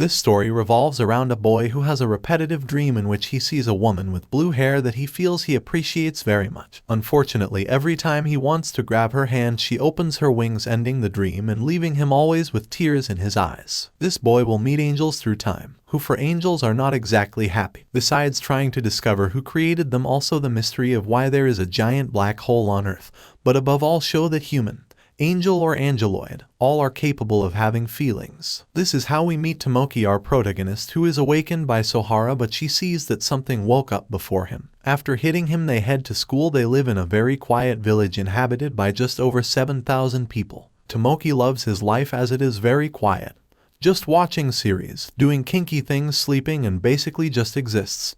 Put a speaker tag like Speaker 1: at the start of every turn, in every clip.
Speaker 1: This story revolves around a boy who has a repetitive dream in which he sees a woman with blue hair that he feels he appreciates very much. Unfortunately, every time he wants to grab her hand, she opens her wings, ending the dream and leaving him always with tears in his eyes. This boy will meet angels through time, who for angels are not exactly happy. Besides trying to discover who created them, also the mystery of why there is a giant black hole on Earth, but above all show that human, angel or angeloid, all are capable of having feelings. This is how we meet Tomoki, our protagonist, who is awakened by Sohara, but she sees that something woke up before him. After hitting him, they head to school. They live in a very quiet village inhabited by just over 7,000 people. Tomoki loves his life as it is very quiet, just watching series, doing kinky things, sleeping, and basically just exists.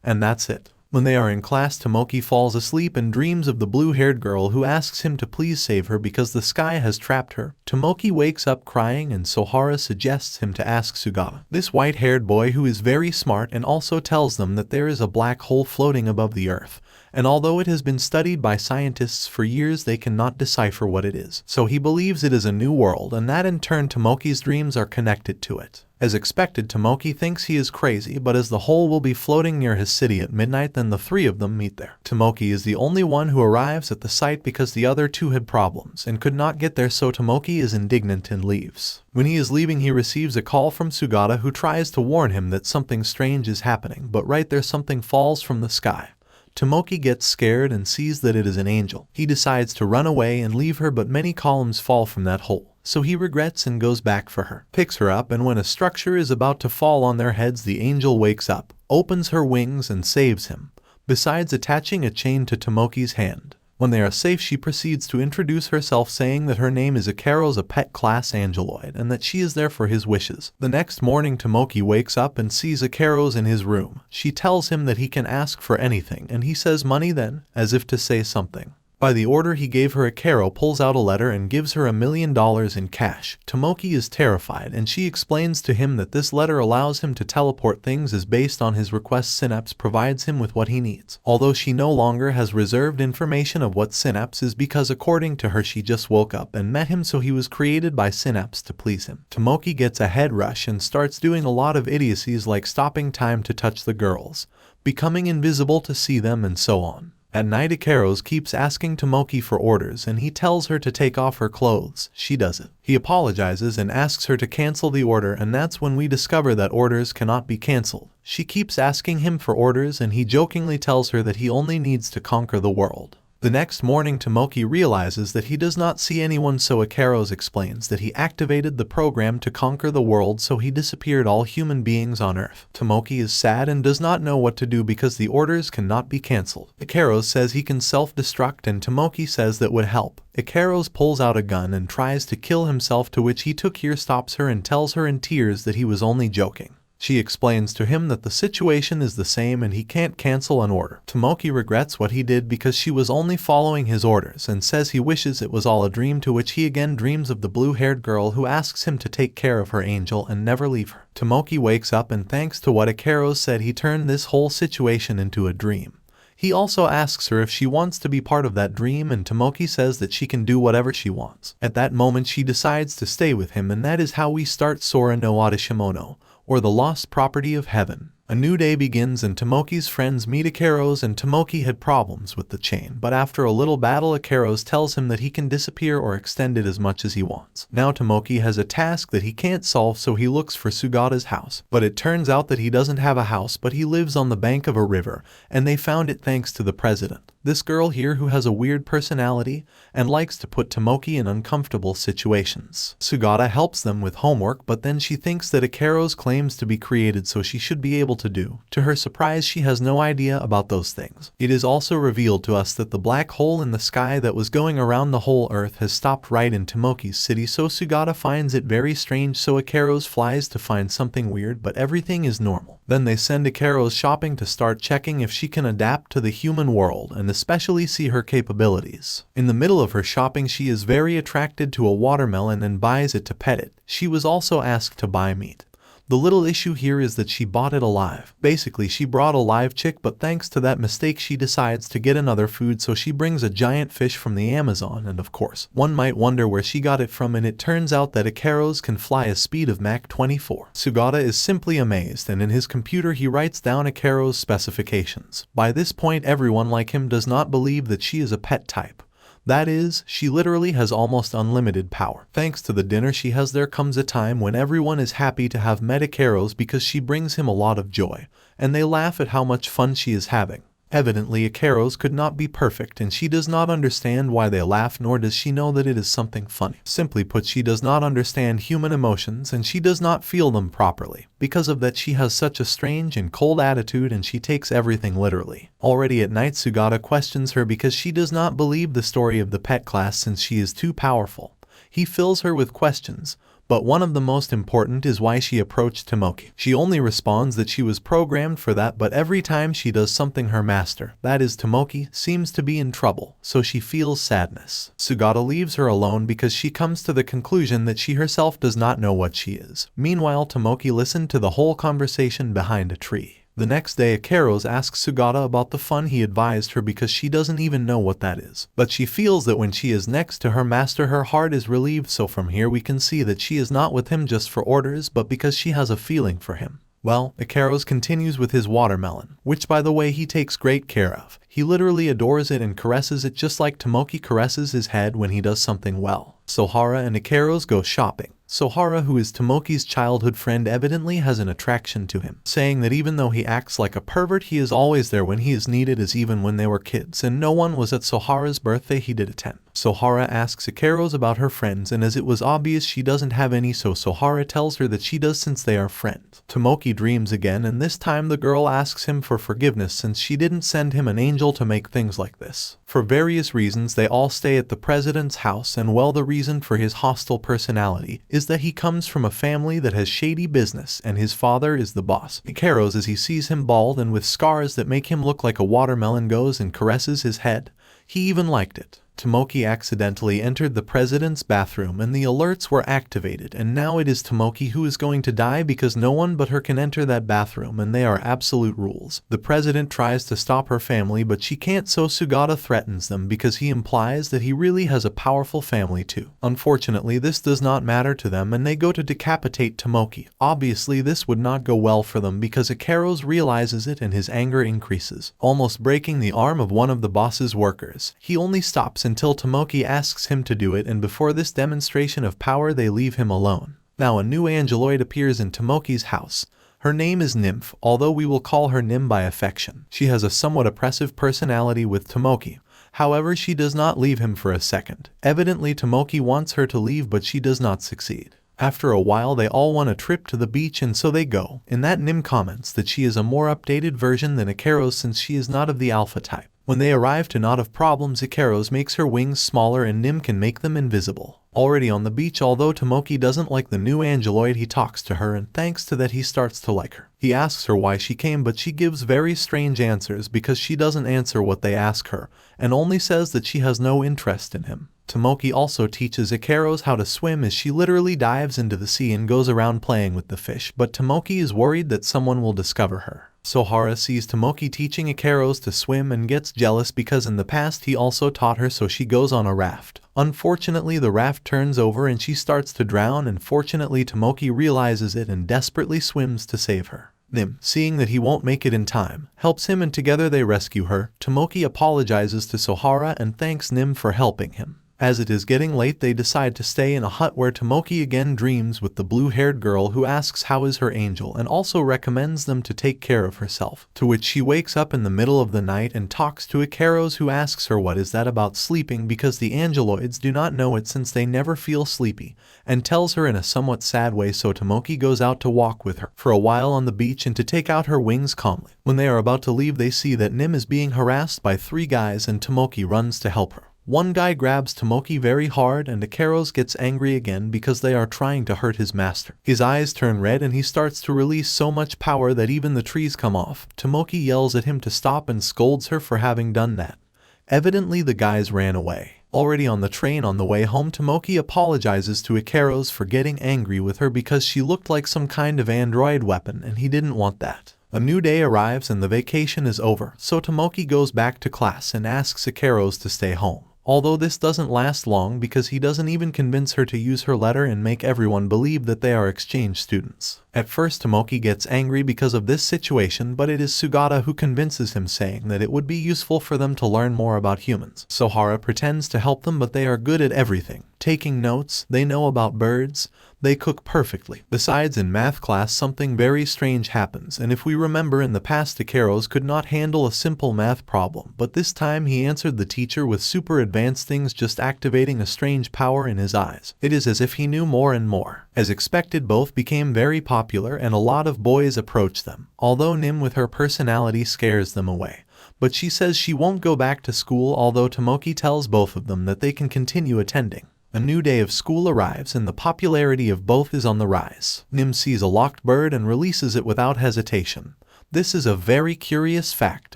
Speaker 1: And that's it. When they are in class, Tomoki falls asleep and dreams of the blue-haired girl who asks him to please save her because the sky has trapped her. Tomoki wakes up crying and Sohara suggests him to ask Sugata, this white-haired boy who is very smart, and also tells them that there is a black hole floating above the Earth. And although it has been studied by scientists for years, they cannot decipher what it is. So he believes it is a new world, and that in turn Tomoki's dreams are connected to it. As expected, Tomoki thinks he is crazy, but as the hole will be floating near his city at midnight, then the three of them meet there. Tomoki is the only one who arrives at the site because the other two had problems and could not get there, so Tomoki is indignant and leaves. When he is leaving, he receives a call from Sugata, who tries to warn him that something strange is happening, but right there something falls from the sky. Tomoki gets scared and sees that it is an angel. He decides to run away and leave her, but many columns fall from that hole. So he regrets and goes back for her, picks her up, and when a structure is about to fall on their heads, the angel wakes up, opens her wings, and saves him, besides attaching a chain to Tomoki's hand. When they are safe, she proceeds to introduce herself, saying that her name is Ikaros, a pet class angeloid, and that she is there for his wishes. The next morning, Tomoki wakes up and sees Ikaros in his room. She tells him that he can ask for anything, and he says money then, as if to say something. By the order he gave her, Ikaro pulls out a letter and gives her $1 million in cash. Tomoki is terrified, and she explains to him that this letter allows him to teleport things as based on his request. Synapse provides him with what he needs, although she no longer has reserved information of what Synapse is because according to her she just woke up and met him, so he was created by Synapse to please him. Tomoki gets a head rush and starts doing a lot of idiocies like stopping time to touch the girls, becoming invisible to see them, and so on. At night, Ikaros keeps asking Tomoki for orders, and he tells her to take off her clothes. She does it. He apologizes and asks her to cancel the order, and that's when we discover that orders cannot be cancelled. She keeps asking him for orders, and he jokingly tells her that he only needs to conquer the world. The next morning, Tomoki realizes that he does not see anyone, so Ikaros explains that he activated the program to conquer the world, so he disappeared all human beings on Earth. Tomoki is sad and does not know what to do because the orders cannot be cancelled. Ikaros says he can self-destruct, and Tomoki says that would help. Ikaros pulls out a gun and tries to kill himself, to which Hitokir stops her and tells her in tears that he was only joking. She explains to him that the situation is the same and he can't cancel an order. Tomoki regrets what he did because she was only following his orders and says he wishes it was all a dream, to which he again dreams of the blue-haired girl who asks him to take care of her angel and never leave her. Tomoki wakes up and thanks to what Ikaros said, he turned this whole situation into a dream. He also asks her if she wants to be part of that dream, and Tomoki says that she can do whatever she wants. At that moment she decides to stay with him, and that is how we start Sora no Otoshimono, or the lost property of heaven. A new day begins and Tomoki's friends meet Ikaros, and Tomoki had problems with the chain, but after a little battle Ikaros tells him that he can disappear or extend it as much as he wants. Now Tomoki has a task that he can't solve, so he looks for Sugata's house, but it turns out that he doesn't have a house, but he lives on the bank of a river, and they found it thanks to the president. This girl here who has a weird personality and likes to put Tomoki in uncomfortable situations. Sugata helps them with homework, but then she thinks that Ikaros claims to be created, so she should be able to do. To her surprise, she has no idea about those things. It is also revealed to us that the black hole in the sky that was going around the whole Earth has stopped right in Tomoki's city, so Sugata finds it very strange, so Ikaros flies to find something weird, but everything is normal. Then they send Ikaros shopping to start checking if she can adapt to the human world and especially see her capabilities. In the middle of her shopping, she is very attracted to a watermelon and buys it to pet it. She was also asked to buy meat. The little issue here is that she bought it alive. Basically, she brought a live chick, but thanks to that mistake she decides to get another food, so she brings a giant fish from the Amazon, and of course, one might wonder where she got it from, and it turns out that Ikaros can fly a speed of Mach 24. Sugata is simply amazed, and in his computer he writes down Ikaros' specifications. By this point, everyone like him does not believe that she is a pet type. That is, she literally has almost unlimited power. Thanks to the dinner she has, there comes a time when everyone is happy to have met Ikaros because she brings him a lot of joy, and they laugh at how much fun she is having. Evidently, Ikaros could not be perfect, and she does not understand why they laugh, nor does she know that it is something funny. Simply put, she does not understand human emotions, and she does not feel them properly. Because of that, she has such a strange and cold attitude, and she takes everything literally. Already at night, Sugata questions her because she does not believe the story of the pet class since she is too powerful. He fills her with questions, but one of the most important is why she approached Tomoki. She only responds that she was programmed for that, but every time she does something, her master, that is Tomoki, seems to be in trouble, so she feels sadness. Sugata leaves her alone because she comes to the conclusion that she herself does not know what she is. Meanwhile, Tomoki listened to the whole conversation behind a tree. The next day, Ikaros asks Sugata about the fun he advised her because she doesn't even know what that is. But she feels that when she is next to her master, her heart is relieved, so from here we can see that she is not with him just for orders, but because she has a feeling for him. Well, Ikaros continues with his watermelon, which by the way he takes great care of. He literally adores it and caresses it just like Tomoki caresses his head when he does something well. Sohara and Ikaros go shopping. Sohara, who is Tomoki's childhood friend, evidently has an attraction to him, saying that even though he acts like a pervert, he is always there when he is needed, as even when they were kids and no one was at Sohara's birthday he did attend. Sohara asks Ikaros about her friends, and as it was obvious she doesn't have any, so Sohara tells her that she does since they are friends. Tomoki dreams again, and this time the girl asks him for forgiveness since she didn't send him an angel to make things like this. For various reasons they all stay at the president's house, and well, the reason for his hostile personality is that he comes from a family that has shady business and his father is the boss. Ikaros, as he sees him bald and with scars that make him look like a watermelon, goes and caresses his head. He even liked it. Tomoki accidentally entered the president's bathroom and the alerts were activated, and now it is Tomoki who is going to die because no one but her can enter that bathroom, and they are absolute rules. The president tries to stop her family, but she can't, so Sugata threatens them because he implies that he really has a powerful family too. Unfortunately, this does not matter to them and they go to decapitate Tomoki. Obviously, this would not go well for them because Ikaros realizes it and his anger increases, almost breaking the arm of one of the boss's workers. He only stops until Tomoki asks him to do it, and before this demonstration of power they leave him alone. Now a new angeloid appears in Tomoki's house. Her name is Nymph, although we will call her Nim by affection. She has a somewhat oppressive personality with Tomoki. However, she does not leave him for a second. Evidently Tomoki wants her to leave, but she does not succeed. After a while they all want a trip to the beach, and so they go. In that, Nim comments that she is a more updated version than Ikaros since she is not of the alpha type. When they arrive to Not of Problems, Ikaros makes her wings smaller and Nim can make them invisible. Already on the beach, although Tomoki doesn't like the new angeloid, he talks to her, and thanks to that he starts to like her. He asks her why she came, but she gives very strange answers because she doesn't answer what they ask her, and only says that she has no interest in him. Tomoki also teaches Ikaros how to swim as she literally dives into the sea and goes around playing with the fish, but Tomoki is worried that someone will discover her. Sohara sees Tomoki teaching Ikaros to swim and gets jealous because in the past he also taught her, so she goes on a raft. Unfortunately, the raft turns over and she starts to drown, and fortunately Tomoki realizes it and desperately swims to save her. Nim, seeing that he won't make it in time, helps him and together they rescue her. Tomoki apologizes to Sohara and thanks Nim for helping him. As it is getting late, they decide to stay in a hut where Tomoki again dreams with the blue-haired girl who asks how is her angel and also recommends them to take care of herself, to which she wakes up in the middle of the night and talks to Ikaros, who asks her what is that about sleeping because the angeloids do not know it since they never feel sleepy, and tells her in a somewhat sad way, so Tomoki goes out to walk with her for a while on the beach and to take out her wings calmly. When they are about to leave, they see that Nim is being harassed by 3 guys and Tomoki runs to help her. One guy grabs Tomoki very hard and Ikaros gets angry again because they are trying to hurt his master. His eyes turn red and he starts to release so much power that even the trees come off. Tomoki yells at him to stop and scolds her for having done that. Evidently the guys ran away. Already on the train on the way home, Tomoki apologizes to Ikeros for getting angry with her because she looked like some kind of android weapon and he didn't want that. A new day arrives and the vacation is over, so Tomoki goes back to class and asks Ikeros to stay home. Although this doesn't last long because he doesn't even convince her to use her letter and make everyone believe that they are exchange students. At first Tomoki gets angry because of this situation, but it is Sugata who convinces him, saying that it would be useful for them to learn more about humans. Sohara pretends to help them, but they are good at everything. Taking notes, they know about birds, they cook perfectly. Besides, in math class something very strange happens, and if we remember, in the past Ikeros could not handle a simple math problem, but this time he answered the teacher with super advanced things, just activating a strange power in his eyes. It is as if he knew more and more. As expected, both became very popular and a lot of boys approach them, although Nim with her personality scares them away. But she says she won't go back to school, although Tomoki tells both of them that they can continue attending. A new day of school arrives and the popularity of both is on the rise. Nim sees a locked bird and releases it without hesitation. This is a very curious fact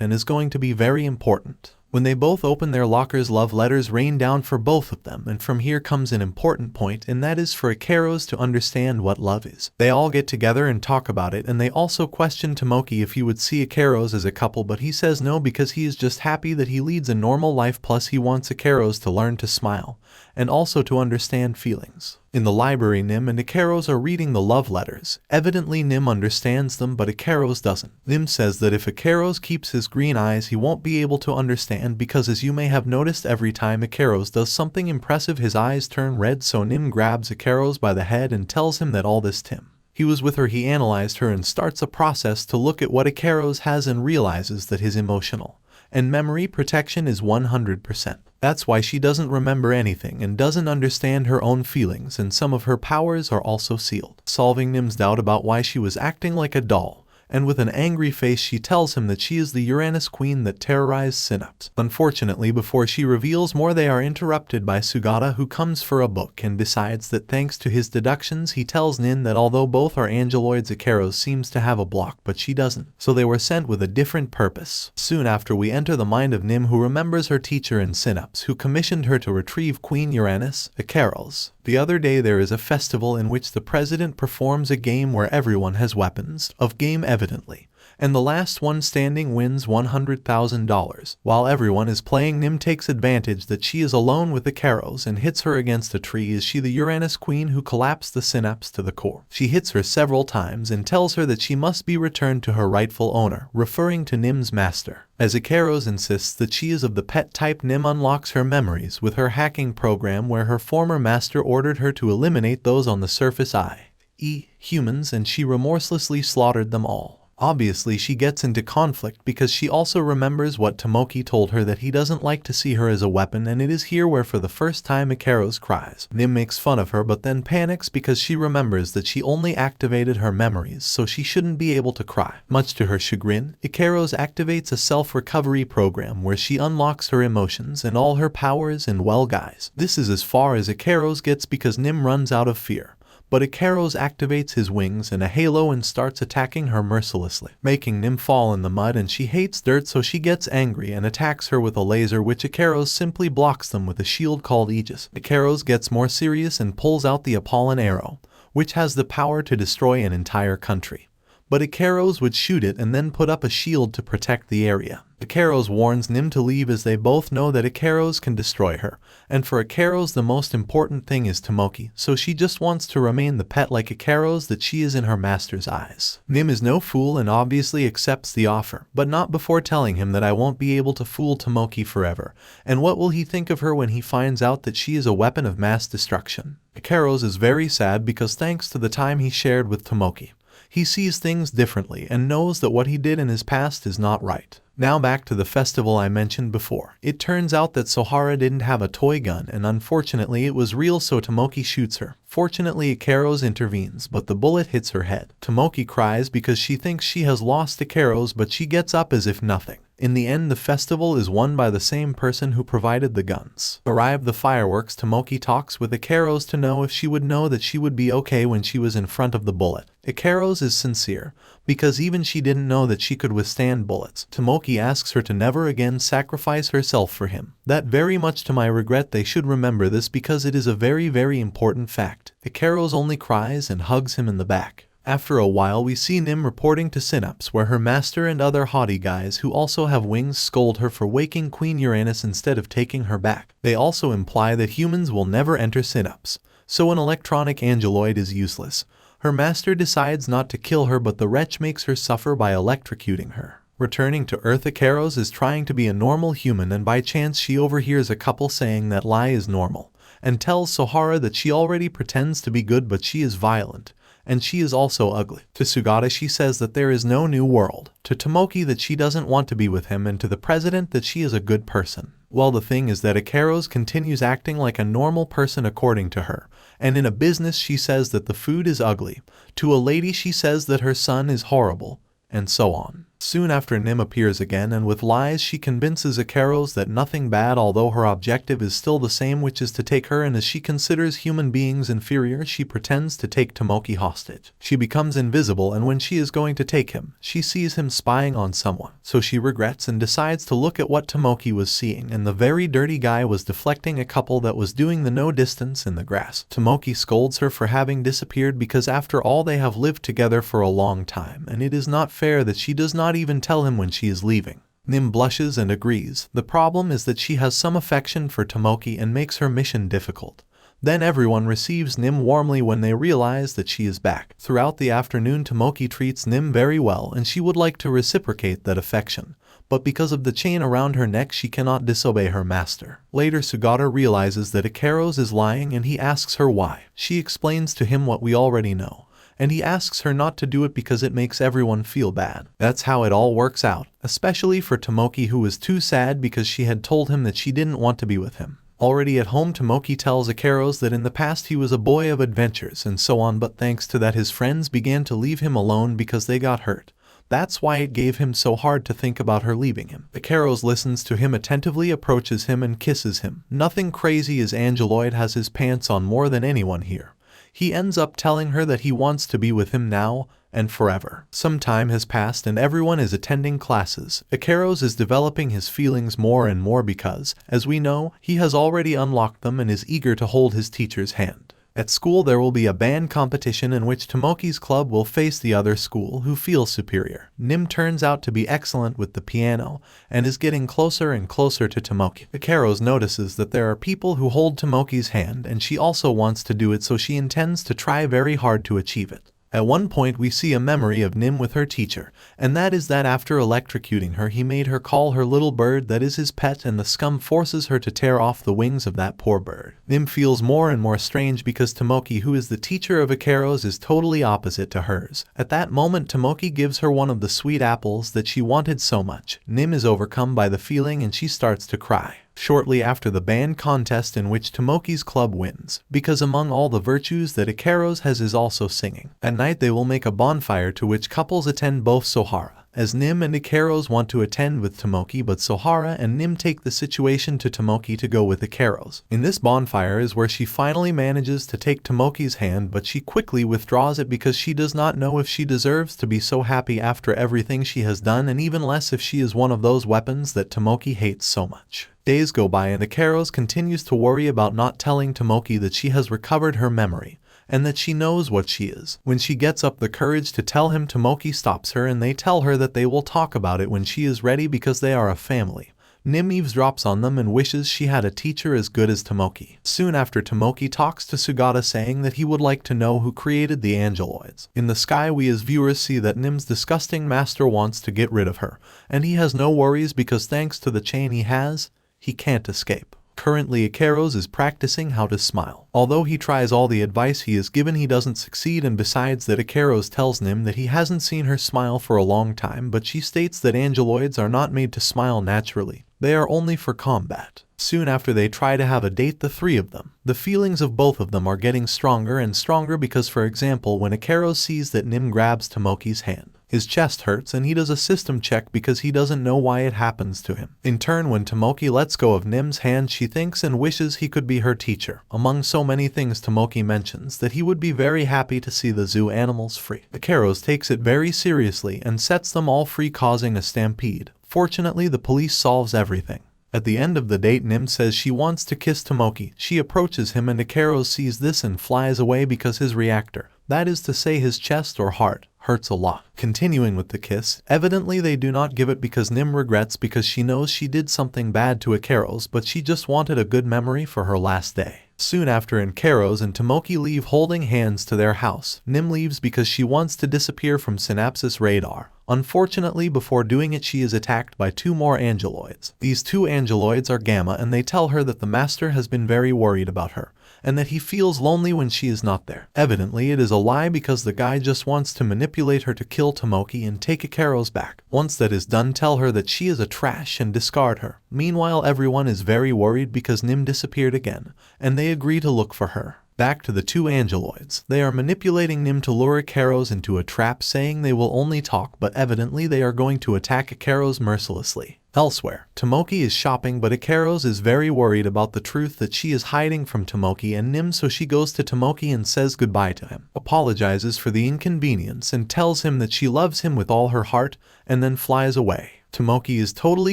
Speaker 1: and is going to be very important. When they both open their lockers, love letters rain down for both of them, and from here comes an important point, and that is for Ikeros to understand what love is. They all get together and talk about it, and they also question Tomoki if he would see Ikeros as a couple, but he says no because he is just happy that he leads a normal life, plus he wants Ikeros to learn to smile and also to understand feelings. In the library, Nim and Ikeros are reading the love letters. Evidently Nim understands them, but Ikeros doesn't. Nim says that if Ikeros keeps his green eyes he won't be able to understand, because as you may have noticed, every time Ikeros does something impressive his eyes turn red, so Nim grabs Ikeros by the head and tells him that all this time he was with her, he analyzed her and starts a process to look at what Ikeros has and realizes that his emotional and memory protection is 100%. That's why she doesn't remember anything and doesn't understand her own feelings, and some of her powers are also sealed. Solving Nim's doubt about why she was acting like a doll, and with an angry face she tells him that she is the Uranus queen that terrorized Synapse. Unfortunately, before she reveals more, they are interrupted by Sugata, who comes for a book and decides that thanks to his deductions he tells Nin that although both are angeloids, Ikeros seems to have a block but she doesn't, so they were sent with a different purpose. Soon after we enter the mind of Nim, who remembers her teacher in Synapse who commissioned her to retrieve Queen Uranus, Ikeros. The other day there is a festival in which the president performs a game where everyone has weapons of game evidently, and the last one standing wins $100,000. While everyone is playing, Nim takes advantage that she is alone with Ikeros and hits her against a tree. Is she the Uranus queen who collapsed the Synapse to the core? She hits her several times and tells her that she must be returned to her rightful owner, referring to Nim's master. As Ikeros insists that she is of the pet type, Nim unlocks her memories with her hacking program, where her former master ordered her to eliminate those on the surface, i.e. humans, and she remorselessly slaughtered them all. Obviously she gets into conflict because she also remembers what Tomoki told her, that he doesn't like to see her as a weapon, and it is here where for the first time Ikeros cries. Nim makes fun of her but then panics because she remembers that she only activated her memories, so she shouldn't be able to cry. Much to her chagrin, Ikeros activates a self-recovery program where she unlocks her emotions and all her powers, and well guys, this is as far as Ikeros gets because Nim runs out of fear. But Ikeros activates his wings and a halo and starts attacking her mercilessly, making Nim fall in the mud, and she hates dirt, so she gets angry and attacks her with a laser, which Ikeros simply blocks them with a shield called Aegis. Ikeros gets more serious and pulls out the Apollon arrow, which has the power to destroy an entire country. But Ikeros would shoot it and then put up a shield to protect the area. Ikeros warns Nim to leave as they both know that Ikeros can destroy her, and for Ikeros the most important thing is Tomoki, so she just wants to remain the pet like Ikeros that she is in her master's eyes. Nim is no fool and obviously accepts the offer, but not before telling him that I won't be able to fool Tomoki forever, and what will he think of her when he finds out that she is a weapon of mass destruction. Ikeros is very sad because thanks to the time he shared with Tomoki, he sees things differently and knows that what he did in his past is not right. Now back to the festival I mentioned before. It turns out that Sohara didn't have a toy gun, and unfortunately it was real, so Tomoki shoots her. Fortunately Ikeros intervenes, but the bullet hits her head. Tomoki cries because she thinks she has lost Ikeros, but she gets up as if nothing In the end, the festival is won by the same person who provided the guns. Arrive the fireworks, Tomoki talks with Ikaros to know if she would know that she would be okay when she was in front of the bullet. Ikaros is sincere, because even she didn't know that she could withstand bullets. Tomoki asks her to never again sacrifice herself for him. That very much to my regret, they should remember this because it is a very, very important fact. Ikaros only cries and hugs him in the back. After a while, we see Nim reporting to Synapse, where her master and other haughty guys who also have wings scold her for waking Queen Uranus instead of taking her back. They also imply that humans will never enter Synapse, so an electronic angeloid is useless. Her master decides not to kill her, but the wretch makes her suffer by electrocuting her. Returning to Earth, Ikaros is trying to be a normal human, and by chance she overhears a couple saying that Lai is normal, and tells Sohara that she already pretends to be good but she is violent, and she is also ugly. To Sugata she says that there is no new world, to Tomoki that she doesn't want to be with him, and to the president that she is a good person. Well, the thing is that Ikaros continues acting like a normal person according to her, and in a business she says that the food is ugly, to a lady she says that her son is horrible, and so on. Soon after, Nim appears again, and with lies she convinces Ikaros that nothing bad, although her objective is still the same, which is to take her, and as she considers human beings inferior, she pretends to take Tomoki hostage. She becomes invisible, and when she is going to take him, she sees him spying on someone. So she regrets and decides to look at what Tomoki was seeing, and the very dirty guy was deflecting a couple that was doing the no distance in the grass. Tomoki scolds her for having disappeared because after all they have lived together for a long time, and it is not fair that she does not even tell him when she is leaving. Nim blushes and agrees. The problem is that she has some affection for Tomoki and makes her mission difficult. Then everyone receives Nim warmly when they realize that she is back. Throughout the afternoon, Tomoki treats Nim very well, and she would like to reciprocate that affection, but because of the chain around her neck she cannot disobey her master. Later, Sugata realizes that Ikaros is lying and he asks her why. She explains to him what we already know, and he asks her not to do it because it makes everyone feel bad. That's how it all works out, especially for Tomoki, who was too sad because she had told him that she didn't want to be with him. Already at home, Tomoki tells Ikaros that in the past he was a boy of adventures and so on, but thanks to that his friends began to leave him alone because they got hurt. That's why it gave him so hard to think about her leaving him. Ikaros listens to him attentively, approaches him and kisses him. Nothing crazy, as Angeloid has his pants on more than anyone here. He ends up telling her that he wants to be with him now and forever. Some time has passed and everyone is attending classes. Ikaros is developing his feelings more and more because, as we know, he has already unlocked them and is eager to hold his teacher's hand. At school there will be a band competition in which Tomoki's club will face the other school who feels superior. Nim turns out to be excellent with the piano and is getting closer and closer to Tomoki. Ikaros notices that there are people who hold Tomoki's hand and she also wants to do it, so she intends to try very hard to achieve it. At one point we see a memory of Nim with her teacher, and that is that after electrocuting her he made her call her little bird that is his pet, and the scum forces her to tear off the wings of that poor bird. Nim feels more and more strange because Tomoki, who is the teacher of Ikaros, is totally opposite to hers. At that moment Tomoki gives her one of the sweet apples that she wanted so much. Nim is overcome by the feeling and she starts to cry. Shortly after the band contest in which Tomoki's club wins, because among all the virtues that Ikaros has is also singing. At night they will make a bonfire to which couples attend, both Sohara, as Nim and Ikaros want to attend with Tomoki, but Sohara and Nim take the situation to Tomoki to go with Ikaros. In this bonfire is where she finally manages to take Tomoki's hand, but she quickly withdraws it because she does not know if she deserves to be so happy after everything she has done, and even less if she is one of those weapons that Tomoki hates so much. Days go by and Ikaros continues to worry about not telling Tomoki that she has recovered her memory, and that she knows what she is. When she gets up the courage to tell him, Tomoki stops her and they tell her that they will talk about it when she is ready because they are a family. Nim eavesdrops on them and wishes she had a teacher as good as Tomoki. Soon after, Tomoki talks to Sugata saying that he would like to know who created the angeloids. In the sky we as viewers see that Nim's disgusting master wants to get rid of her, and he has no worries because thanks to the chain he has, he can't escape. Currently Ikaros is practicing how to smile. Although he tries all the advice he is given, he doesn't succeed, and besides that Ikaros tells Nim that he hasn't seen her smile for a long time, but she states that angeloids are not made to smile naturally. They are only for combat. Soon after they try to have a date, the three of them. The feelings of both of them are getting stronger and stronger because, for example, when Ikeros sees that Nim grabs Tomoki's hand, his chest hurts and he does a system check because he doesn't know why it happens to him. In turn, when Tomoki lets go of Nim's hand, she thinks and wishes he could be her teacher. Among so many things, Tomoki mentions that he would be very happy to see the zoo animals free. Ikeros takes it very seriously and sets them all free, causing a stampede. Fortunately, the police solves everything. At the end of the date, Nim says she wants to kiss Tomoki. She approaches him and Ikeros sees this and flies away because his reactor, that is to say his chest or heart, hurts a lot. Continuing with the kiss, evidently they do not give it because Nim regrets because she knows she did something bad to Ikeros, but she just wanted a good memory for her last day. Soon after, Ikeros and Tomoki leave holding hands to their house. Nim leaves because she wants to disappear from Synapsis radar. Unfortunately, before doing it, she is attacked by two more angeloids. These two angeloids are Gamma, and they tell her that the master has been very worried about her, and that he feels lonely when she is not there. Evidently, it is a lie because the guy just wants to manipulate her to kill Tomoki and take Ikeros back. Once that is done, tell her that she is a trash and discard her. Meanwhile, everyone is very worried because Nim disappeared again, and they agree to look for her. Back to the two angeloids. They are manipulating Nim to lure Ikeros into a trap, saying they will only talk, but evidently they are going to attack Ikeros mercilessly. Elsewhere, Tomoki is shopping, but Ikeros is very worried about the truth that she is hiding from Tomoki and Nim, so she goes to Tomoki and says goodbye to him, apologizes for the inconvenience and tells him that she loves him with all her heart, and then flies away. Tomoki is totally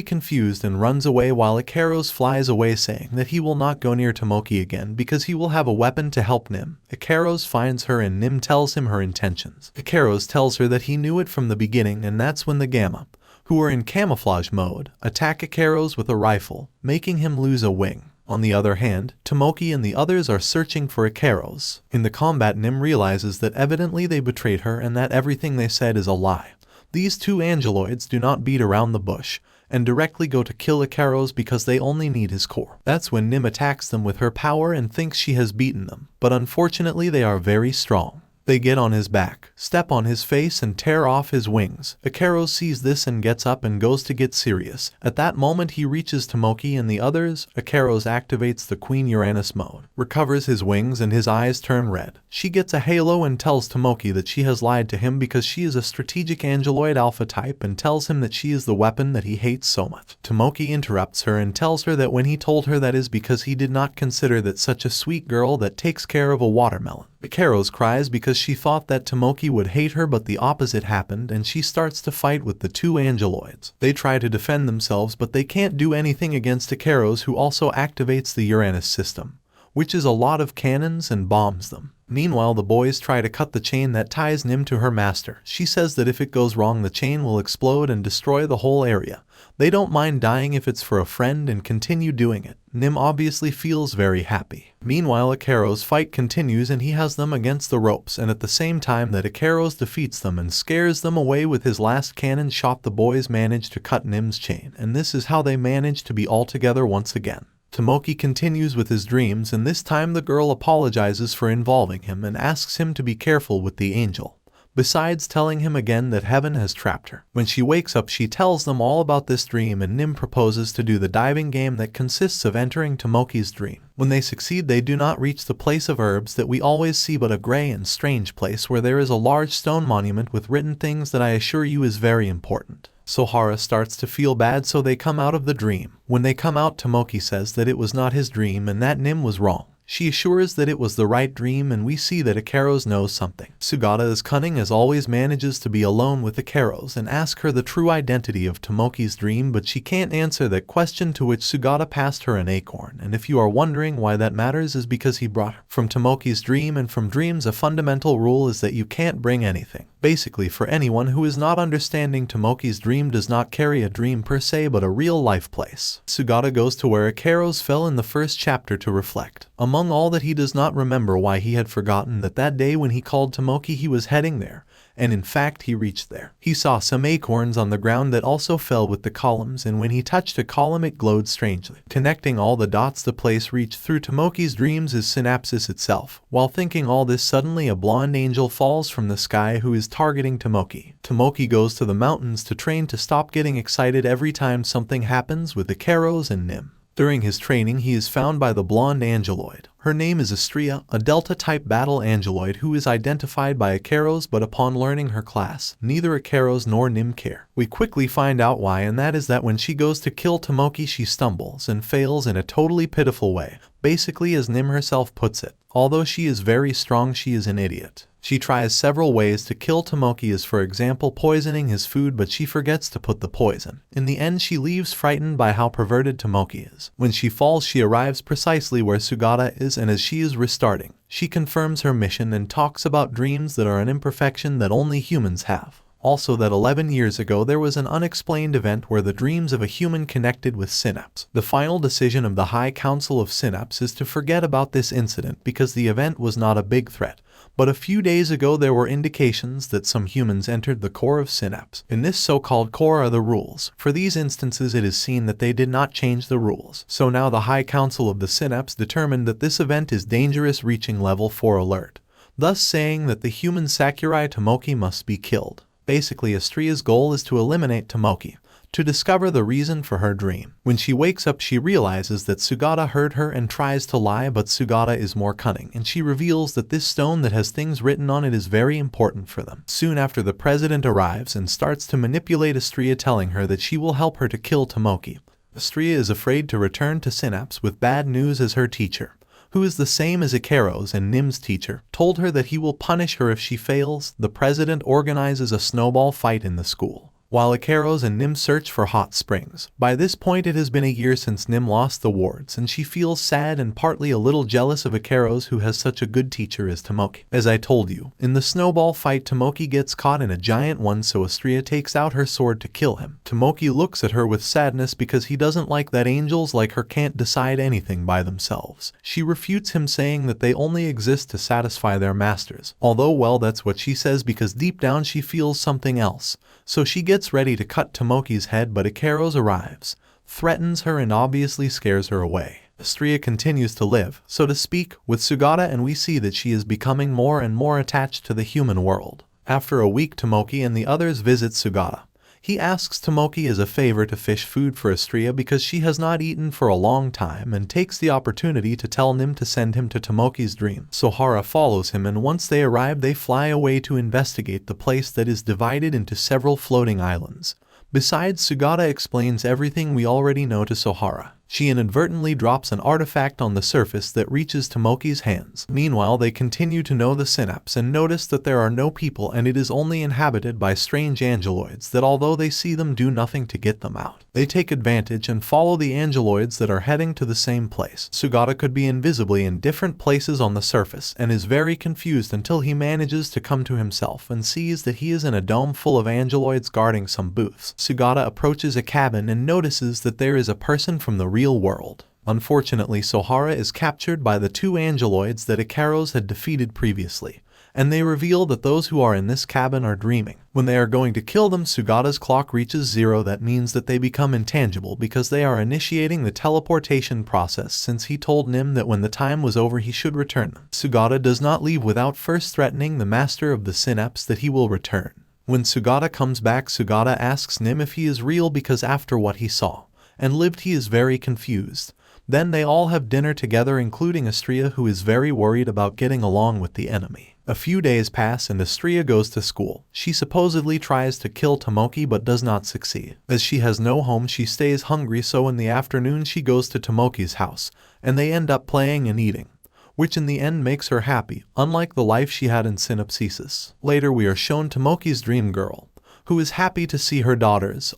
Speaker 1: confused and runs away while Ikeros flies away, saying that he will not go near Tomoki again because he will have a weapon to help Nim. Ikeros finds her and Nim tells him her intentions. Ikeros tells her that he knew it from the beginning, and that's when the Gamma, who are in camouflage mode, attack Ikeros with a rifle, making him lose a wing. On the other hand, Tomoki and the others are searching for Ikeros. In the combat, Nim realizes that evidently they betrayed her and that everything they said is a lie. These two angeloids do not beat around the bush and directly go to kill Ikeros because they only need his core. That's when Nim attacks them with her power and thinks she has beaten them, but unfortunately they are very strong. They get on his back, step on his face and tear off his wings. Ikeros sees this and gets up and goes to get serious. At that moment he reaches Tomoki and the others. Ikeros activates the Queen Uranus mode, recovers his wings and his eyes turn red. She gets a halo and tells Tomoki that she has lied to him because she is a strategic angeloid alpha type, and tells him that she is the weapon that he hates so much. Tomoki interrupts her and tells her that when he told her that is because he did not consider that such a sweet girl that takes care of a watermelon. Ikeros cries because she thought that Tomoki would hate her, but the opposite happened and she starts to fight with the two angeloids. They try to defend themselves, but they can't do anything against Ikeros, who also activates the Uranus system, which is a lot of cannons, and bombs them. Meanwhile, the boys try to cut the chain that ties Nim to her master. She says that if it goes wrong, the chain will explode and destroy the whole area. They don't mind dying if it's for a friend and continue doing it. Nim obviously feels very happy. Meanwhile, Ikeros' fight continues and he has them against the ropes, and at the same time that Ikeros defeats them and scares them away with his last cannon shot, the boys manage to cut Nim's chain, and this is how they manage to be all together once again. Tomoki continues with his dreams, and this time the girl apologizes for involving him and asks him to be careful with the angel, besides telling him again that heaven has trapped her. When she wakes up, she tells them all about this dream, and Nim proposes to do the diving game that consists of entering Tomoki's dream. When they succeed, they do not reach the place of herbs that we always see, but a gray and strange place where there is a large stone monument with written things that I assure you is very important. Sohara starts to feel bad, so they come out of the dream. When they come out, Tomoki says that it was not his dream and that Nim was wrong. She assures that it was the right dream, and we see that Ikeros knows something. Sugata, as cunning as always, manages to be alone with Ikeros and ask her the true identity of Tomoki's dream, but she can't answer that question, to which Sugata passed her an acorn, and if you are wondering why that matters, is because he brought her from Tomoki's dream, and from dreams a fundamental rule is that you can't bring anything. Basically, for anyone who is not understanding, Tomoki's dream does not carry a dream per se, but a real life place. Sugata goes to where Ikeros fell in the first chapter to reflect. Among all that, he does not remember why he had forgotten that day when he called Tomoki he was heading there, and in fact he reached there. He saw some acorns on the ground that also fell with the columns, and when he touched a column it glowed strangely. Connecting all the dots, the place reached through Tomoki's dreams is Synapsis itself. While thinking all this, suddenly a blonde angel falls from the sky who is targeting Tomoki. Tomoki goes to the mountains to train to stop getting excited every time something happens with Ikeros and Nim. During his training, he is found by the blonde angeloid. Her name is Astrea, a Delta-type battle angeloid who is identified by Ikaros, but upon learning her class, neither Ikaros nor Nim care. We quickly find out why, and that is that when she goes to kill Tomoki, she stumbles and fails in a totally pitiful way. Basically, as Nim herself puts it, although she is very strong, she is an idiot. She tries several ways to kill Tomoki, as for example poisoning his food, but she forgets to put the poison. In the end, she leaves frightened by how perverted Tomoki is. When she falls, she arrives precisely where Sugata is, and as she is restarting, she confirms her mission and talks about dreams that are an imperfection that only humans have. Also, that 11 years ago there was an unexplained event where the dreams of a human connected with Synapse. The final decision of the High Council of Synapse is to forget about this incident because the event was not a big threat. But a few days ago there were indications that some humans entered the core of Synapse. In this so-called core are the rules. For these instances it is seen that they did not change the rules. So now the High Council of the Synapse determined that this event is dangerous, reaching level 4 alert, thus saying that the human Sakurai Tomoki must be killed. Basically, Astrea's goal is to eliminate Tomoki, to discover the reason for her dream. When she wakes up, she realizes that Sugata heard her and tries to lie, but Sugata is more cunning, and she reveals that this stone that has things written on it is very important for them. Soon after, the president arrives and starts to manipulate Astrea, telling her that she will help her to kill Tomoki. Astrea is afraid to return to Synapse with bad news, as her teacher, who is the same as Ikaros and Nim's teacher, told her that he will punish her if she fails. The president organizes a snowball fight in the school, while Ikaros and Nim search for hot springs. By this point it has been a year since Nim lost the wards, and she feels sad and partly a little jealous of Ikaros, who has such a good teacher as Tomoki. As I told you, in the snowball fight Tomoki gets caught in a giant one, so Astrea takes out her sword to kill him. Tomoki looks at her with sadness because he doesn't like that angels like her can't decide anything by themselves. She refutes him, saying that they only exist to satisfy their masters. Although, well, that's what she says because deep down she feels something else. So she gets ready to cut Tomoki's head, but Ikaros arrives, threatens her, and obviously scares her away. Astrea continues to live, so to speak, with Sugata, and we see that she is becoming more and more attached to the human world. After a week, Tomoki and the others visit Sugata. He asks Tomoki as a favor to fish food for Astrea because she has not eaten for a long time, and takes the opportunity to tell Nim to send him to Tomoki's dream. Sohara follows him, and once they arrive they fly away to investigate the place that is divided into several floating islands. Besides, Sugata explains everything we already know to Sohara. She inadvertently drops an artifact on the surface that reaches Tomoki's hands. Meanwhile, they continue to know the Synapse and notice that there are no people, and it is only inhabited by strange angeloids that, although they see them, do nothing to get them out. They take advantage and follow the angeloids that are heading to the same place. Sugata could be invisibly in different places on the surface and is very confused until he manages to come to himself and sees that he is in a dome full of angeloids guarding some booths. Sugata approaches a cabin and notices that there is a person from the real world. Unfortunately, Sohara is captured by the two angeloids that Ikaros had defeated previously, and they reveal that those who are in this cabin are dreaming. When they are going to kill them, Sugata's clock reaches 0. That means that they become intangible because they are initiating the teleportation process, since he told Nim that when the time was over he should return them. Sugata does not leave without first threatening the master of the Synapse that he will return. When Sugata comes back, Sugata asks Nim if he is real because after what he saw and lived, he is very confused. Then they all have dinner together, including Astrea, who is very worried about getting along with the enemy. A few days pass and Astrea goes to school. She supposedly tries to kill Tomoki but does not succeed. As she has no home, she stays hungry, so in the afternoon she goes to Tomoki's house, and they end up playing and eating, which in the end makes her happy, unlike the life she had in Synapsis. Later we are shown Tomoki's dream girl, who is happy to see her daughters,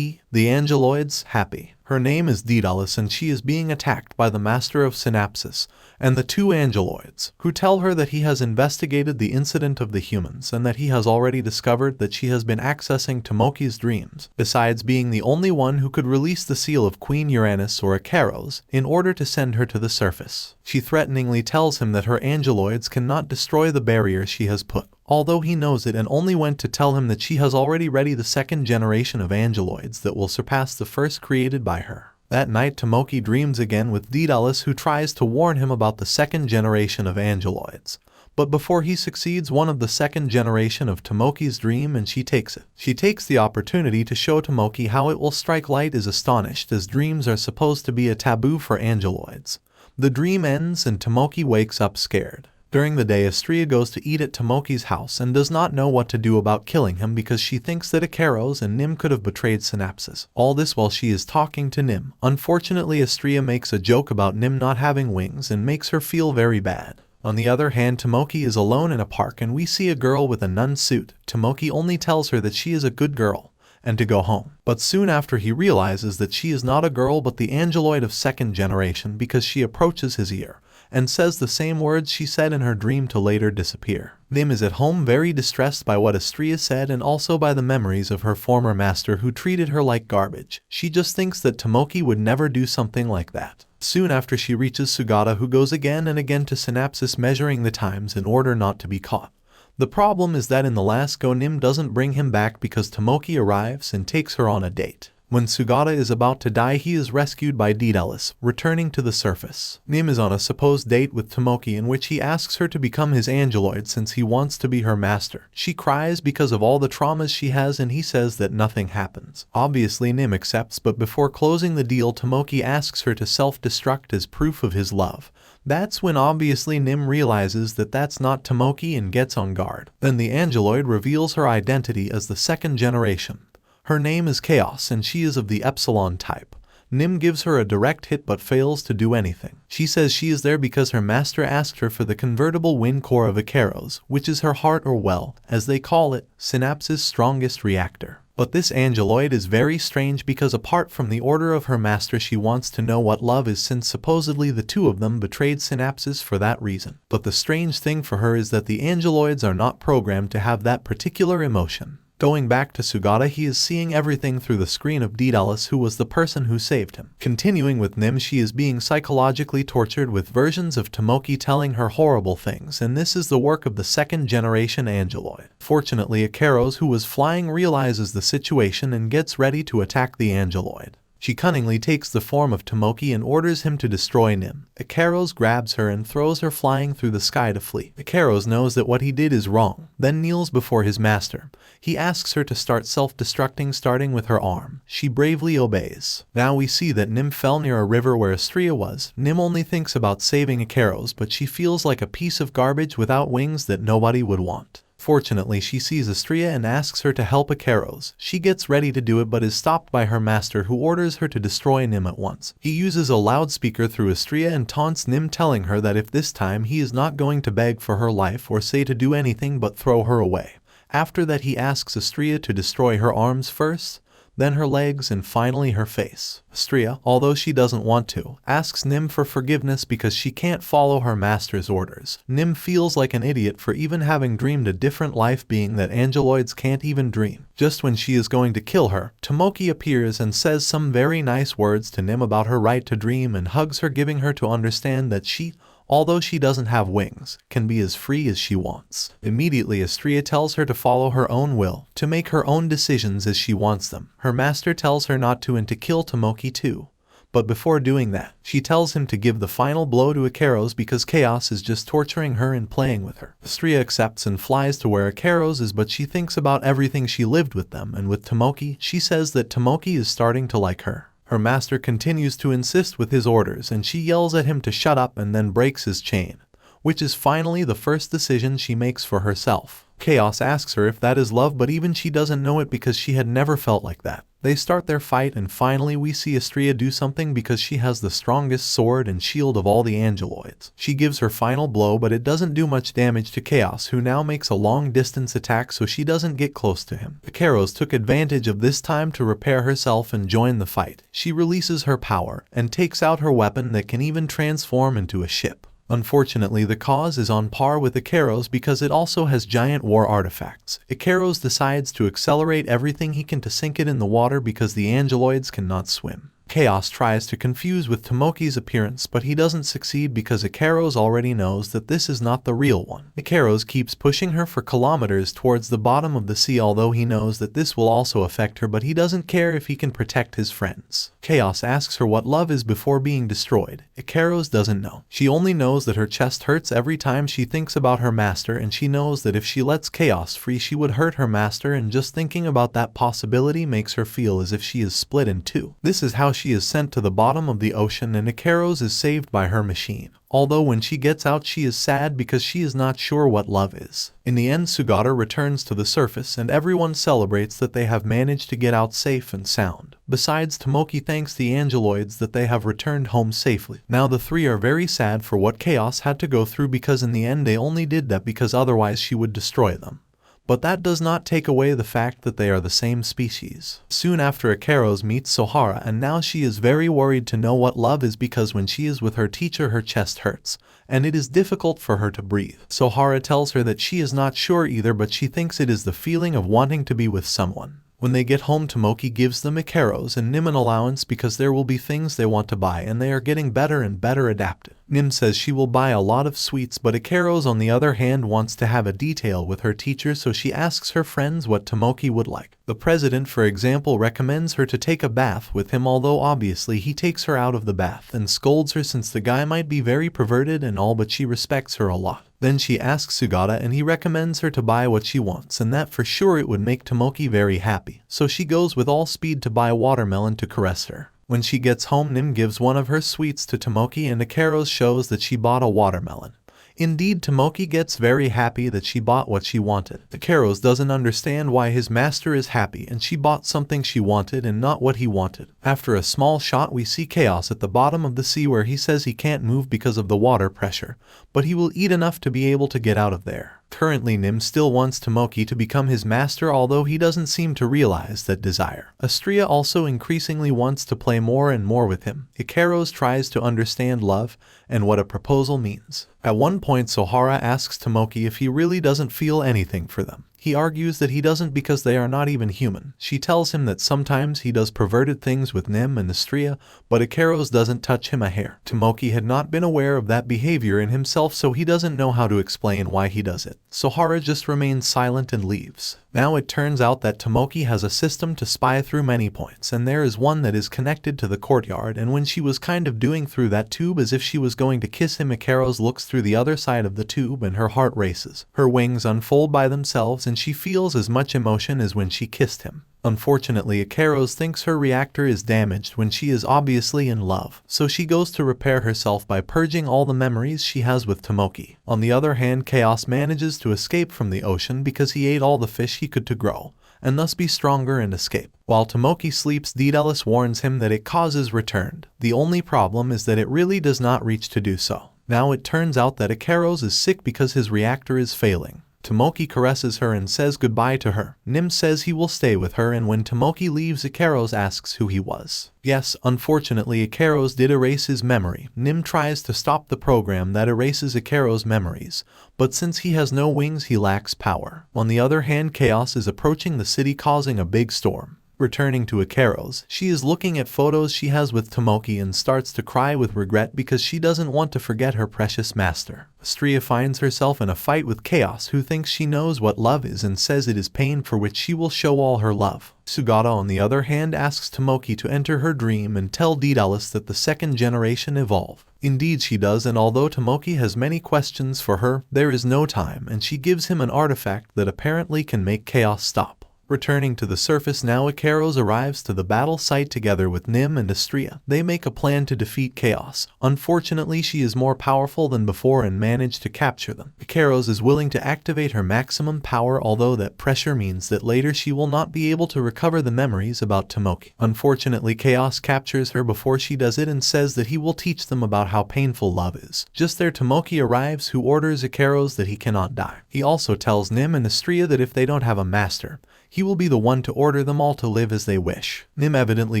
Speaker 1: the angeloids, happy. Her name is Daedalus, and she is being attacked by the master of Synapsis and the two angeloids, who tell her that he has investigated the incident of the humans and that he has already discovered that she has been accessing Tomoki's dreams, besides being the only one who could release the seal of Queen Uranus or Ikaros in order to send her to the surface. She threateningly tells him that her angeloids cannot destroy the barrier she has put, although he knows it and only went to tell him that she has already ready the second generation of angeloids that will surpass the first created by her. That night, Tomoki dreams again with Daedalus, who tries to warn him about the second generation of angeloids, But before he succeeds, one of the second generation of Tomoki's dream, and she takes it. She takes the opportunity to show Tomoki how it will strike light, is astonished as dreams are supposed to be a taboo for angeloids. The dream ends and Tomoki wakes up scared. During the day, Astrea goes to eat at Tomoki's house and does not know what to do about killing him because she thinks that Ikaros and Nim could have betrayed Synapses. All this while she is talking to Nim. Unfortunately, Astrea makes a joke about Nim not having wings and makes her feel very bad. On the other hand, Tomoki is alone in a park and we see a girl with a nun suit. Tomoki only tells her that she is a good girl and to go home. But soon after he realizes that she is not a girl but the angeloid of second generation because she approaches his ear and says the same words she said in her dream to later disappear. Nim is at home very distressed by what Astrea said and also by the memories of her former master who treated her like garbage. She just thinks that Tomoki would never do something like that. Soon after she reaches Sugata, who goes again and again to Synapses measuring the times in order not to be caught. The problem is that in the last go Nim doesn't bring him back because Tomoki arrives and takes her on a date. When Sugata is about to die, he is rescued by Daedalus, returning to the surface. Nim is on a supposed date with Tomoki in which he asks her to become his angeloid since he wants to be her master. She cries because of all the traumas she has and he says that nothing happens. Obviously Nim accepts, but before closing the deal, Tomoki asks her to self-destruct as proof of his love. That's when obviously Nim realizes that that's not Tomoki and gets on guard. Then the angeloid reveals her identity as the second generation. Her name is Chaos and she is of the Epsilon type. Nim gives her a direct hit but fails to do anything. She says she is there because her master asked her for the convertible wind core of Ikaros, which is her heart, or well, as they call it, Synapses' strongest reactor. But this angeloid is very strange because apart from the order of her master, she wants to know what love is since supposedly the two of them betrayed Synapses for that reason. But the strange thing for her is that the angeloids are not programmed to have that particular emotion. Going back to Sugata, he is seeing everything through the screen of Daedalus, who was the person who saved him. Continuing with Nim, she is being psychologically tortured with versions of Tomoki telling her horrible things, and this is the work of the second generation angeloid. Fortunately, Ikaros, who was flying, realizes the situation and gets ready to attack the angeloid. She cunningly takes the form of Tomoki and orders him to destroy Nim. Ikaros grabs her and throws her flying through the sky to flee. Ikaros knows that what he did is wrong, then kneels before his master. He asks her to start self-destructing, starting with her arm. She bravely obeys. Now we see that Nim fell near a river where Astrea was. Nim only thinks about saving Ikaros, but she feels like a piece of garbage without wings that nobody would want. Fortunately, she sees Astrea and asks her to help Ikaros. She gets ready to do it but is stopped by her master, who orders her to destroy Nim at once. He uses a loudspeaker through Astrea and taunts Nim, telling her that if this time he is not going to beg for her life or say to do anything but throw her away. After that, he asks Astrea to destroy her arms first, then her legs, and finally her face. Astrea, although she doesn't want to, asks Nim for forgiveness because she can't follow her master's orders. Nim feels like an idiot for even having dreamed a different life being that angeloids can't even dream. Just when she is going to kill her, Tomoki appears and says some very nice words to Nim about her right to dream and hugs her, giving her to understand that she, although she doesn't have wings, can be as free as she wants. Immediately, Astrea tells her to follow her own will, to make her own decisions as she wants them. Her master tells her not to and to kill Tomoki too. But before doing that, she tells him to give the final blow to Ikaros because Chaos is just torturing her and playing with her. Astrea accepts and flies to where Ikaros is, but she thinks about everything she lived with them, and with Tomoki, she says that Tomoki is starting to like her. Her master continues to insist with his orders and she yells at him to shut up and then breaks his chain, which is finally the first decision she makes for herself. Chaos asks her if that is love, but even she doesn't know it because she had never felt like that. They start their fight and finally we see Astrea do something because she has the strongest sword and shield of all the angeloids. She gives her final blow, but it doesn't do much damage to Chaos, who now makes a long distance attack so she doesn't get close to him. Ikaros took advantage of this time to repair herself and join the fight. She releases her power and takes out her weapon that can even transform into a ship. Unfortunately, the cause is on par with Ikaros because it also has giant war artifacts. Ikaros decides to accelerate everything he can to sink it in the water because the angeloids cannot swim. Chaos tries to confuse with Tomoki's appearance, but he doesn't succeed because Ikaros already knows that this is not the real one. Ikaros keeps pushing her for kilometers towards the bottom of the sea, although he knows that this will also affect her, but he doesn't care if he can protect his friends. Chaos asks her what love is before being destroyed. Ikaros doesn't know. She only knows that her chest hurts every time she thinks about her master, and she knows that if she lets Chaos free she would hurt her master, and just thinking about that possibility makes her feel as if she is split in two. This is how she is sent to the bottom of the ocean, and Ikaros is saved by her machine. Although when she gets out she is sad because she is not sure what love is. In the end, Sugata returns to the surface and everyone celebrates that they have managed to get out safe and sound. Besides, Tomoki thanks the angeloids that they have returned home safely. Now the three are very sad for what Chaos had to go through, because in the end they only did that because otherwise she would destroy them. But that does not take away the fact that they are the same species. Soon after, Ikaros meets Sohara, and now she is very worried to know what love is, because when she is with her teacher her chest hurts, and it is difficult for her to breathe. Sohara tells her that she is not sure either, but she thinks it is the feeling of wanting to be with someone. When they get home, Tomoki gives them Ikaros and Nim an allowance because there will be things they want to buy, and they are getting better and better adapted. Nim says she will buy a lot of sweets, but Ikaros on the other hand wants to have a detail with her teacher, so she asks her friends what Tomoki would like. The president, for example, recommends her to take a bath with him, although obviously he takes her out of the bath and scolds her since the guy might be very perverted and all, but she respects her a lot. Then she asks Sugata and he recommends her to buy what she wants, and that for sure it would make Tomoki very happy. So she goes with all speed to buy watermelon to caress her. When she gets home, Nim gives one of her sweets to Tomoki and Ikaros shows that she bought a watermelon. Indeed, Tomoki gets very happy that she bought what she wanted. Ikaros doesn't understand why his master is happy, and she bought something she wanted and not what he wanted. After a small shot, we see Chaos at the bottom of the sea where he says he can't move because of the water pressure, but he will eat enough to be able to get out of there. Currently, Nim still wants Tomoki to become his master, although he doesn't seem to realize that desire. Astria also increasingly wants to play more and more with him. Ikaros tries to understand love and what a proposal means. At one point, Sohara asks Tomoki if he really doesn't feel anything for them. He argues that he doesn't because they are not even human. She tells him that sometimes he does perverted things with Nim and Astria, but Ikaros doesn't touch him a hair. Tomoki had not been aware of that behavior in himself, so he doesn't know how to explain why he does it. Sohara just remains silent and leaves. Now it turns out that Tomoki has a system to spy through many points, and there is one that is connected to the courtyard, and when she was kind of doing through that tube as if she was going to kiss him, Ikaros looks through the other side of the tube and her heart races. Her wings unfold by themselves and she feels as much emotion as when she kissed him. Unfortunately, Ikaros thinks her reactor is damaged when she is obviously in love, so she goes to repair herself by purging all the memories she has with Tomoki. On the other hand, Chaos manages to escape from the ocean because he ate all the fish he could to grow, and thus be stronger and escape. While Tomoki sleeps, Daedalus warns him that it causes returned. The only problem is that it really does not reach to do so. Now it turns out that Ikaros is sick because his reactor is failing. Tomoki caresses her and says goodbye to her. Nim says he will stay with her, and when Tomoki leaves, Ikaros asks who he was. Yes, unfortunately, Ikaros did erase his memory. Nim tries to stop the program that erases Ikaros' memories, but since he has no wings, he lacks power. On the other hand, Chaos is approaching the city, causing a big storm. Returning to Ikaros, she is looking at photos she has with Tomoki and starts to cry with regret because she doesn't want to forget her precious master. Astria finds herself in a fight with Chaos, who thinks she knows what love is and says it is pain for which she will show all her love. Sugata, on the other hand, asks Tomoki to enter her dream and tell Daedalus that the second generation evolve. Indeed she does, and although Tomoki has many questions for her, there is no time, and she gives him an artifact that apparently can make Chaos stop. Returning to the surface now, Ikaros arrives to the battle site together with Nim and Astria. They make a plan to defeat Chaos. Unfortunately, she is more powerful than before and manage to capture them. Ikaros is willing to activate her maximum power, although that pressure means that later she will not be able to recover the memories about Tomoki. Unfortunately, Chaos captures her before she does it and says that he will teach them about how painful love is. Just there, Tomoki arrives, who orders Ikaros that he cannot die. He also tells Nim and Astria that if they don't have a master, he will be the one to order them all to live as they wish. Nim evidently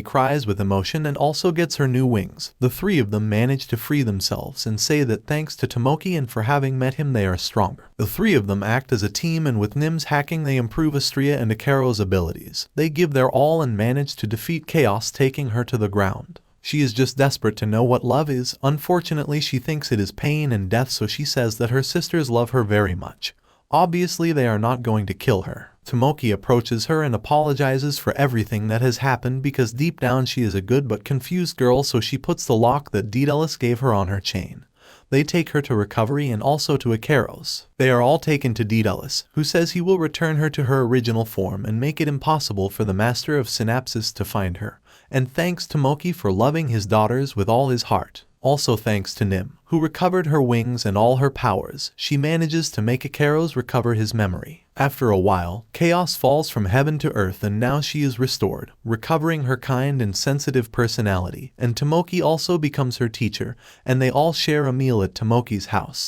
Speaker 1: cries with emotion and also gets her new wings. The three of them manage to free themselves and say that thanks to Tomoki and for having met him they are stronger. The three of them act as a team, and with Nim's hacking they improve Astria and Ikaros' abilities. They give their all and manage to defeat Chaos, taking her to the ground. She is just desperate to know what love is. Unfortunately, she thinks it is pain and death, so she says that her sisters love her very much. Obviously, they are not going to kill her. Tomoki approaches her and apologizes for everything that has happened because deep down she is a good but confused girl, so she puts the lock that Daedalus gave her on her chain. They take her to Recovery and also to Ikaros. They are all taken to Daedalus, who says he will return her to her original form and make it impossible for the Master of Synapses to find her, and thanks Tomoki for loving his daughters with all his heart. Also thanks to Nim, who recovered her wings and all her powers, she manages to make Ikaros recover his memory. After a while, Chaos falls from heaven to earth and now she is restored, recovering her kind and sensitive personality, and Tomoki also becomes her teacher, and they all share a meal at Tomoki's house.